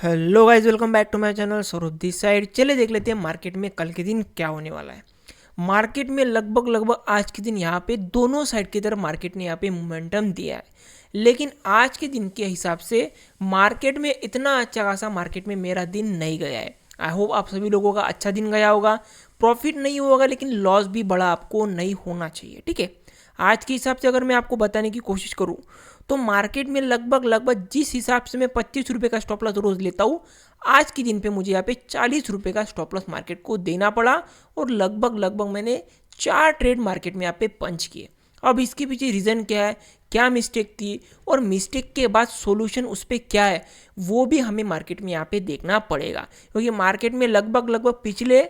Hello guys, welcome back to my channel Saurabh this side. चले देख लेते हैं मार्केट में कल के दिन क्या होने वाला है। मार्केट में लगभग आज के दिन यहाँ पे दोनों साइड की तरफ मार्केट ने यहाँ पे मोमेंटम दिया है, लेकिन आज के दिन के हिसाब से मार्केट में इतना अच्छा खासा मार्केट में मेरा दिन नहीं गया है। आई होप आप सभी लोगों का अच्छा दिन गया होगा। प्रॉफिट नहीं होगा लेकिन लॉस भी बड़ा आपको नहीं होना चाहिए, ठीक है। आज के हिसाब से अगर मैं आपको बताने की कोशिश करूँ तो मार्केट में लगभग जिस हिसाब से मैं 25 रुपये का स्टॉप लॉस रोज लेता हूँ, आज के दिन पे मुझे यहाँ पे 40 रुपये का स्टॉप लॉस मार्केट को देना पड़ा और लगभग मैंने 4 ट्रेड मार्केट में यहाँ पे पंच किए। अब इसके पीछे रीज़न क्या है, क्या मिस्टेक थी और मिस्टेक के बाद सॉल्यूशन उस पर क्या है, वो भी हमें मार्केट में यहाँ पे देखना पड़ेगा। क्योंकि मार्केट में लगभग पिछले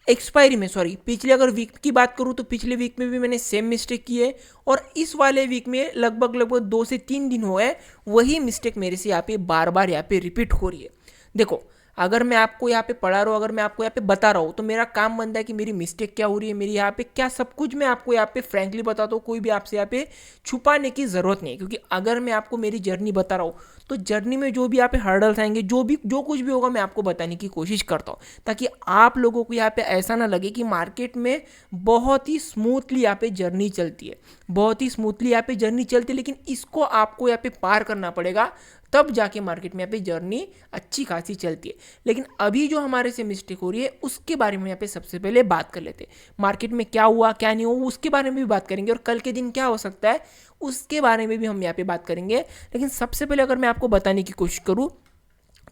पिछले अगर वीक की बात करूँ तो पिछले वीक में भी मैंने सेम मिस्टेक की है और इस वाले वीक में लगभग 2 से 3 दिन हो गए वही मिस्टेक मेरे से यहाँ पे बार बार यहाँ पे रिपीट हो रही है। देखो, अगर मैं आपको यहाँ पे पढ़ा रहा हूँ, अगर मैं आपको यहाँ पे बता रहा हूँ तो मेरा काम बनता है कि मेरी मिस्टेक क्या हो रही है, मेरी यहाँ पे क्या सब कुछ मैं आपको यहाँ पे फ्रैंकली बताता हूँ। कोई भी आपसे यहाँ पे छुपाने की ज़रूरत नहीं है, क्योंकि अगर मैं आपको मेरी जर्नी बता रहा हूँ तो जर्नी में जो भी यहाँ पे हर्डल्स आएंगे, जो कुछ भी होगा, मैं आपको बताने की कोशिश करता हूँ ताकि आप लोगों को यहाँ पे ऐसा ना लगे कि मार्केट में बहुत ही स्मूथली यहाँ पे जर्नी चलती है, बहुत ही स्मूथली यहाँ पे जर्नी चलती है, लेकिन इसको आपको यहाँ पे पार करना पड़ेगा, तब जाके मार्केट में यहाँ पे जर्नी अच्छी खासी चलती है। लेकिन अभी जो हमारे से मिस्टेक हो रही है उसके बारे में यहाँ पे सबसे पहले बात कर लेते हैं। मार्केट में क्या हुआ क्या नहीं हुआ उसके बारे में भी बात करेंगे और कल के दिन क्या हो सकता है उसके बारे में भी हम यहाँ पे बात करेंगे। लेकिन सबसे पहले अगर मैं आपको बताने की कोशिश करूँ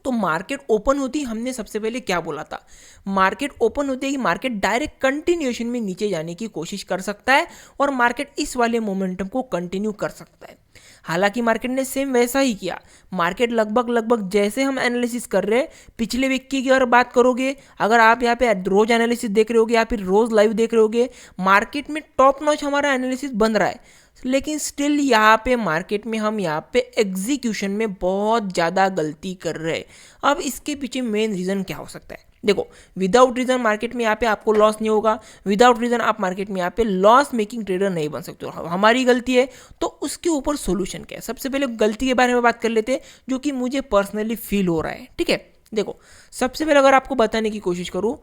तो मार्केट ओपन होती हमने सबसे पहले क्या बोला था, मार्केट ओपन होते ही मार्केट डायरेक्ट कंटिन्यूएशन में नीचे जाने की कोशिश कर सकता है और मार्केट इस वाले मोमेंटम को कंटिन्यू कर सकता है। हालांकि मार्केट ने सेम वैसा ही किया। मार्केट लगभग जैसे हम एनालिसिस कर रहे हैं पिछले वीक की अगर बात करोगे, अगर आप यहाँ पे रोज एनालिसिस देख रहे होगे या फिर रोज लाइव देख रहे होगे, मार्केट में टॉप नॉच हमारा एनालिसिस बन रहा है, लेकिन स्टिल यहाँ पे मार्केट में हम यहाँ पे एग्जीक्यूशन में बहुत ज़्यादा गलती कर रहे हैं। अब इसके पीछे मेन रीज़न क्या हो सकता है? देखो, विदाउट रीज़न मार्केट में यहाँ पे आपको लॉस नहीं होगा, विदाउट रीज़न आप मार्केट में यहाँ पे लॉस मेकिंग ट्रेडर नहीं बन सकते हो। हमारी गलती है तो उसके ऊपर सोल्यूशन क्या है, सबसे पहले गलती के बारे में बात कर लेते हैं जो कि मुझे पर्सनली फील हो रहा है, ठीक है। देखो, सबसे पहले अगर आपको बताने की कोशिश करूँ,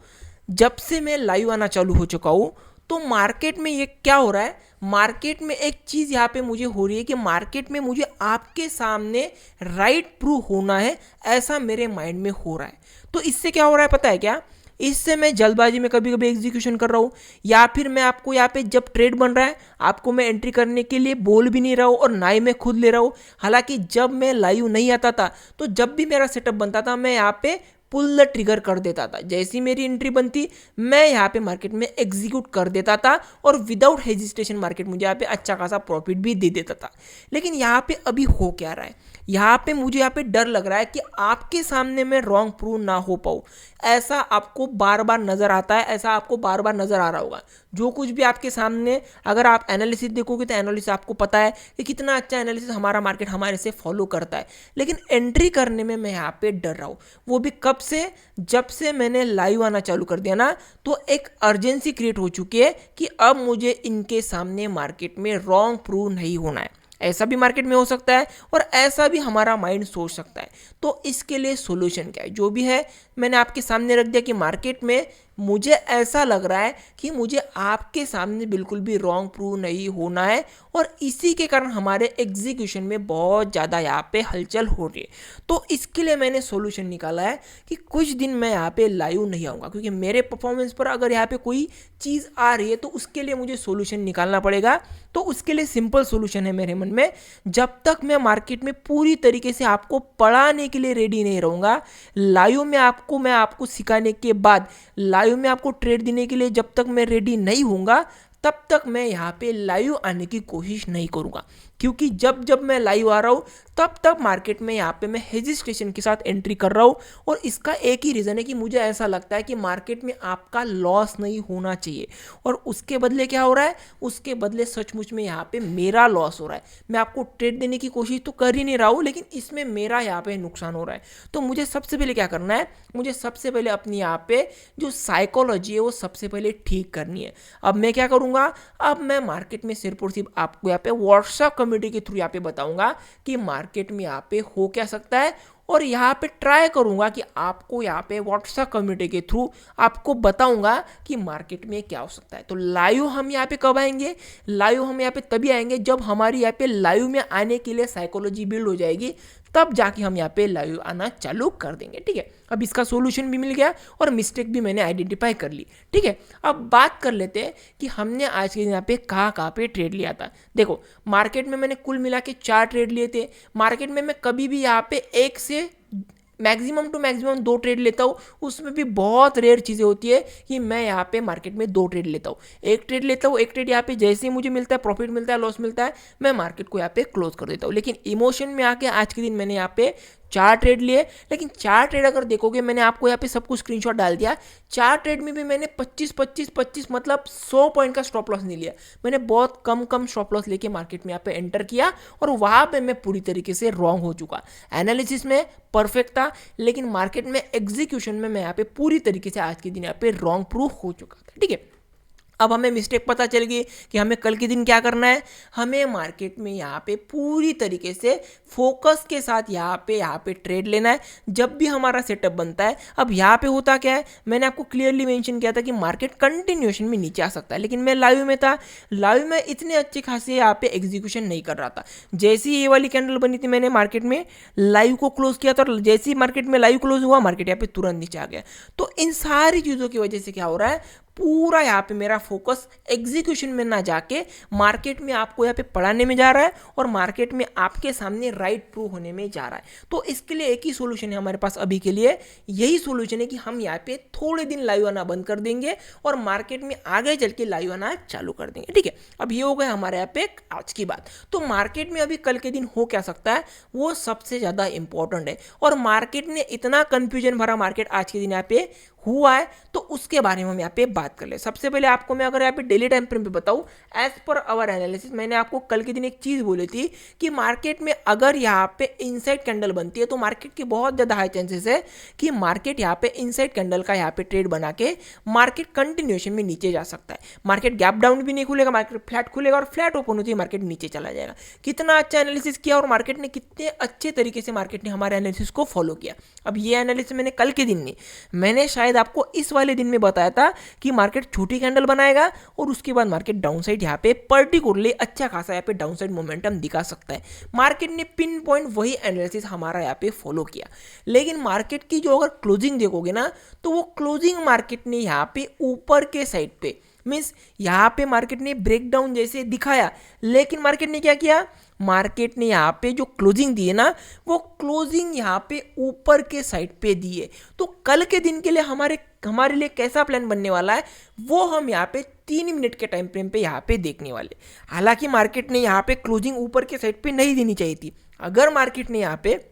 जब से मैं लाइव आना चालू हो चुका हूँ तो मार्केट में ये क्या हो रहा है, मार्केट में एक चीज़ यहाँ पे मुझे हो रही है कि मार्केट में मुझे आपके सामने राइट प्रूव होना है, ऐसा मेरे माइंड में हो रहा है। तो इससे क्या हो रहा है पता है क्या, इससे मैं जल्दबाजी में कभी कभी एग्जीक्यूशन कर रहा हूँ, या फिर मैं आपको यहाँ पे जब ट्रेड बन रहा है आपको मैं एंट्री करने के लिए बोल भी नहीं रहा हूँ और ना ही मैं खुद ले रहा हूँ। हालांकि जब मैं लाइव नहीं आता था तो जब भी मेरा सेटअप बनता था मैं यहाँ पे पुल द ट्रिगर कर देता था, जैसी मेरी एंट्री बनती मैं यहाँ पे मार्केट में एग्जीक्यूट कर देता था और विदाउट हेजिस्टेशन मार्केट मुझे यहाँ पे अच्छा खासा प्रॉफिट भी दे देता था। लेकिन यहाँ पे अभी हो क्या रहा है, यहाँ पे मुझे यहाँ पे डर लग रहा है कि आपके सामने मैं रॉन्ग प्रूव ना हो पाऊँ। ऐसा आपको बार बार नज़र आता है, ऐसा आपको बार बार नज़र आ रहा होगा। जो कुछ भी आपके सामने, अगर आप एनालिसिस देखोगे तो एनालिसिस आपको पता है कि कितना अच्छा एनालिसिस हमारा मार्केट हमारे से फॉलो करता है, लेकिन एंट्री करने में मैं यहाँ पे डर रहा हूँ। वो भी कब से, जब से मैंने लाइव आना चालू कर दिया ना, तो एक अर्जेंसी क्रिएट हो चुकी है कि अब मुझे इनके सामने मार्केट में रॉन्ग प्रूव नहीं होना है। ऐसा भी मार्केट में हो सकता है और ऐसा भी हमारा माइंड सोच सकता है। तो इसके लिए सॉल्यूशन क्या है, जो भी है मैंने आपके सामने रख दिया कि मार्केट में मुझे ऐसा लग रहा है कि मुझे आपके सामने बिल्कुल भी रॉन्ग प्रूव नहीं होना है और इसी के कारण हमारे एग्जीक्यूशन में बहुत ज़्यादा यहाँ पे हलचल हो रही है। तो इसके लिए मैंने सॉल्यूशन निकाला है कि कुछ दिन मैं यहाँ पे लाइव नहीं आऊँगा, क्योंकि मेरे परफॉर्मेंस पर अगर यहाँ पे कोई चीज़ आ रही है तो उसके लिए मुझे सॉल्यूशन निकालना पड़ेगा। तो उसके लिए सिंपल सॉल्यूशन है मेरे मन में, जब तक मैं मार्केट में पूरी तरीके से आपको पढ़ाने के लिए रेडी नहीं रहूँगा, लाइव में मैं आपको सिखाने के बाद लाइव में आपको ट्रेड देने के लिए जब तक मैं रेडी नहीं होऊंगा तब तक मैं यहाँ पे लाइव आने की कोशिश नहीं करूँगा। क्योंकि जब जब मैं लाइव आ रहा हूँ तब तक मार्केट में यहाँ पे मैं हेजिस्टेशन के साथ एंट्री कर रहा हूँ और इसका एक ही रीज़न है कि मुझे ऐसा लगता है कि मार्केट में आपका लॉस नहीं होना चाहिए और उसके बदले क्या हो रहा है, उसके बदले सचमुच में यहाँ पे मेरा लॉस हो रहा है। मैं आपको ट्रेड देने की कोशिश तो कर ही नहीं रहा हूँ, लेकिन इसमें मेरा यहाँ पे नुकसान हो रहा है। तो मुझे सबसे पहले क्या करना है, मुझे सबसे पहले अपनी यहाँ पे जो साइकोलॉजी है वो सबसे पहले ठीक करनी है। अब मैं क्या करूँगा, अब मैं मार्केट में सिर्फ और सिर्फ आपको यहाँ पे व्हाट्सएप कम्युनिटी के थ्रू यहाँ पे बताऊंगा कि मार्केट में यहाँ पे हो क्या सकता है और यहाँ पे ट्राई करूँगा कि आपको यहाँ पे व्हाट्सएप कम्युनिटी के थ्रू आपको बताऊँगा कि मार्केट में क्या हो सकता है। तो लाइव हम यहाँ पे कब आएंगे? लाइव हम यहाँ पे तभी आएंगे जब हमारी यहाँ पे लाइव में आने के लिए साइकोलॉजी बिल्ड हो जाएगी, तब जाके हम यहाँ पे लाइव आना चालू कर देंगे। ठीक है, अब इसका सॉल्यूशन भी मिल गया और मिस्टेक भी मैंने आइडेंटिफाई कर ली। ठीक है, अब बात कर लेते हैं कि हमने आज के दिन यहाँ पे कहाँ पे ट्रेड लिया था। देखो, मार्केट में मैंने कुल मिला के 4 ट्रेड लिए थे। मार्केट में मैं कभी भी यहाँ पे 1 से मैक्सिमम टू मैक्सिमम 2 ट्रेड लेता हूँ। उसमें भी बहुत रेयर चीज़ें होती है कि मैं यहाँ पे मार्केट में 2 ट्रेड लेता हूँ। 1 ट्रेड लेता हूँ, 1 ट्रेड यहाँ पे जैसे ही मुझे मिलता है, प्रॉफिट मिलता है, लॉस मिलता है, मैं मार्केट को यहाँ पे क्लोज कर देता हूँ। लेकिन इमोशन में आके आज के दिन मैंने यहाँ पे 4 ट्रेड लिए। लेकिन 4 ट्रेड अगर देखोगे, मैंने आपको यहाँ पे सब कुछ स्क्रीनशॉट डाल दिया। 4 ट्रेड में भी मैंने 25 मतलब 100 पॉइंट का स्टॉप लॉस नहीं लिया। मैंने बहुत कम स्टॉप लॉस लेके मार्केट में यहाँ पे एंटर किया और वहाँ पे मैं पूरी तरीके से रॉन्ग हो चुका। एनालिसिस में परफेक्ट था, लेकिन मार्केट में एग्जीक्यूशन में मैं यहाँ पे पूरी तरीके से आज के दिन यहाँ पे रॉन्ग प्रूफ हो चुका था। ठीक है, अब हमें मिस्टेक पता चल गई कि हमें कल के दिन क्या करना है। हमें मार्केट में यहाँ पे पूरी तरीके से फोकस के साथ यहाँ पे ट्रेड लेना है जब भी हमारा सेटअप बनता है। अब यहाँ पे होता क्या है, मैंने आपको क्लियरली मेंशन किया था कि मार्केट कंटिन्यूएशन में नीचे आ सकता है, लेकिन मैं लाइव में था। लाइव में इतने अच्छे खासे यहाँ पे एग्जीक्यूशन नहीं कर रहा था। जैसे ही ये वाली कैंडल बनी थी, मैंने मार्केट में लाइव को क्लोज किया था और जैसे ही मार्केट में लाइव क्लोज हुआ, मार्केट यहाँ पे तुरंत नीचे आ गया। तो इन सारी चीज़ों की वजह से क्या हो रहा है, पूरा यहाँ पे मेरा फोकस एग्जीक्यूशन में ना जाके मार्केट में आपको यहाँ पे पढ़ाने में जा रहा है और मार्केट में आपके सामने राइट प्रूव होने में जा रहा है। तो इसके लिए एक ही सोल्यूशन है हमारे पास अभी के लिए। यही सोल्यूशन है कि हम यहाँ पे थोड़े दिन लाइव आना बंद कर देंगे और मार्केट में आगे चल के लाइव आना चालू कर देंगे। ठीक है, अब ये हो गया हमारे यहाँ पे आज की बात। तो मार्केट में अभी कल के दिन हो क्या सकता है, वो सबसे ज़्यादा इंपॉर्टेंट है। और मार्केट ने इतना कंफ्यूजन भरा मार्केट आज के दिन यहाँ पे हुआ है, तो उसके बारे में हम यहाँ पे बात कर ले। सबसे पहले आपको मैं अगर यहाँ पे डेली टाइम फ्रेम पे बताऊं, एज पर आवर एनालिसिस, मैंने आपको कल के दिन एक चीज़ बोली थी कि मार्केट में अगर यहाँ पे इनसाइड कैंडल बनती है तो मार्केट की बहुत ज़्यादा हाई चांसेस है कि मार्केट यहाँ पे इनसाइड कैंडल का यहाँ पे ट्रेड बना के मार्केट कंटिन्यूएशन में नीचे जा सकता है। मार्केट गैप डाउन भी नहीं खुलेगा, मार्केट फ्लैट खुलेगा और फ्लैट ओपन होती है मार्केट नीचे चला जाएगा। कितना अच्छा एनालिसिस किया और मार्केट ने कितने अच्छे तरीके से मार्केट ने हमारे एनालिसिस को फॉलो किया। अब ये एनालिसिस मैंने कल के दिन नहीं, मैंने शायद आपको इस वाले दिन में बताया था कि मार्केट छोटी कैंडल बनाएगा और उसके बाद मार्केट डाउनसाइड यहाँ पे पर्टिकुलरली अच्छा खासा यहाँ पे डाउनसाइड मोमेंटम दिखा सकता है। मार्केट ने पिन पॉइंट वही एनालिसिस हमारा यहाँ पे फॉलो किया। लेकिन मार्केट की जो अगर क्लोजिंग देखोगे ना, तो वो क्लोजिंग मार्केट ने यहाँ पे ऊपर के साइड पे मीन्स यहाँ पे मार्केट ने ब्रेकडाउन जैसे दिखाया, लेकिन मार्केट ने क्या किया, मार्केट ने यहाँ पे जो क्लोजिंग दी है ना, वो क्लोजिंग यहाँ पे ऊपर के साइड पे दी है। तो कल के दिन के लिए हमारे लिए कैसा प्लान बनने वाला है, वो हम यहाँ पे 3 मिनट के टाइम फ्रेम पे यहाँ पे देखने वाले। हालांकि मार्केट ने यहाँ पे क्लोजिंग ऊपर के साइड पे नहीं देनी चाहिए थी। अगर मार्केट ने यहाँ पे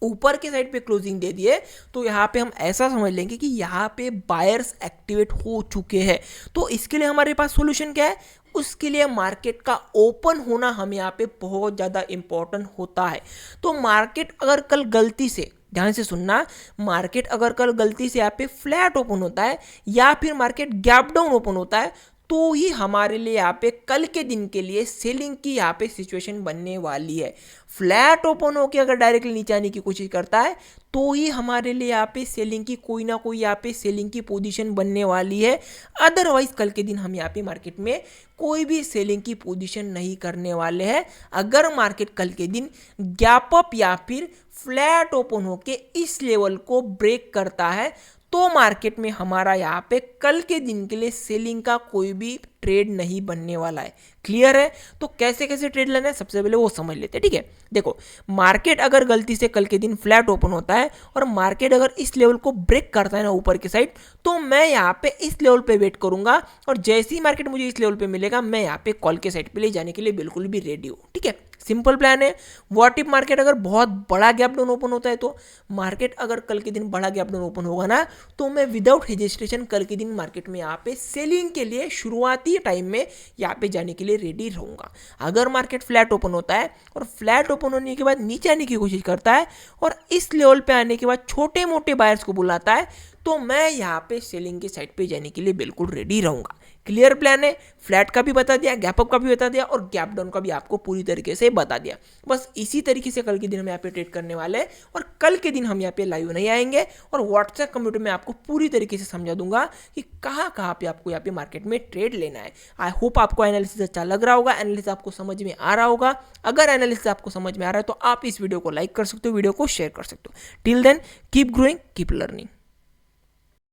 ऊपर के साइड पे क्लोजिंग दे दिए तो यहाँ पे हम ऐसा समझ लेंगे कि यहाँ पे बायर्स एक्टिवेट हो चुके हैं। तो इसके लिए हमारे पास सॉल्यूशन क्या है, उसके लिए मार्केट का ओपन होना हमें यहाँ पे बहुत ज़्यादा इंपॉर्टेंट होता है। तो मार्केट अगर कल गलती से, ध्यान से सुनना, मार्केट अगर कल गलती से यहाँ पे फ्लैट ओपन होता है या फिर मार्केट गैप डाउन ओपन होता है, तो ही हमारे लिए यहाँ पे कल के दिन के लिए सेलिंग की यहाँ पे सिचुएशन बनने वाली है। फ्लैट ओपन होके अगर डायरेक्टली नीचे आने की कोशिश करता है तो ही हमारे लिए यहाँ पे सेलिंग की कोई ना कोई यहाँ पे सेलिंग की पोजीशन बनने वाली है। अदरवाइज कल के दिन हम यहाँ पे मार्केट में कोई भी सेलिंग की पोजीशन नहीं करने वाले हैं। अगर मार्केट कल के दिन गैप अप या फिर फ्लैट ओपन होके इस लेवल को ब्रेक करता है तो मार्केट में हमारा यहाँ पे कल के दिन के लिए सेलिंग का कोई भी ट्रेड नहीं बनने वाला है। क्लियर है? तो कैसे कैसे ट्रेड लेना है सबसे पहले वो समझ लेते हैं। ठीक है, देखो, मार्केट अगर गलती से कल के दिन फ्लैट ओपन होता है और मार्केट अगर इस लेवल को ब्रेक करता है ना ऊपर की साइड, तो मैं यहाँ पे इस लेवल पे वेट करूंगा और जैसे ही मार्केट मुझे इस लेवल पे मिलेगा मैं यहाँ पे कॉल के साइड पे ले जाने के लिए बिल्कुल भी रेडी हूँ। ठीक है, सिंपल प्लान है। व्हाट इफ मार्केट अगर बहुत बड़ा गैप डाउन ओपन होता है, तो मार्केट अगर कल के दिन बड़ा गैप डाउन ओपन होगा ना, तो मैं विदाउट हेजिस्ट्रेशन कल के दिन मार्केट में यहाँ पे सेलिंग के लिए शुरुआती टाइम में यहाँ पे जाने के लिए रेडी रहूंगा। अगर मार्केट फ्लैट ओपन होता है और फ्लैट ओपन होने के बाद नीचे आने की कोशिश करता है और इस लेवल पे आने के बाद छोटे मोटे बायर्स को बुलाता है, तो मैं यहाँ पे सेलिंग के साइड पे जाने के लिए बिल्कुल रेडी रहूँगा। क्लियर प्लान है, फ्लैट का भी बता दिया, गैप अप का भी बता दिया और गैप डाउन का भी आपको पूरी तरीके से बता दिया। बस इसी तरीके से कल के दिन हम यहाँ पे ट्रेड करने वाले हैं और कल के दिन हम यहाँ पे लाइव नहीं आएंगे और व्हाट्सएप कम्युनिटी में आपको पूरी तरीके से समझा दूंगा कि कहाँ पे आपको यहाँ पे मार्केट में ट्रेड लेना है। आई होप आपको एनालिसिस अच्छा लग रहा होगा, एनालिसिस आपको समझ में आ रहा होगा। अगर एनालिसिस आपको समझ में आ रहा है तो आप इस वीडियो को लाइक कर सकते हो, वीडियो को शेयर कर सकते हो। Till then keep growing, keep learning.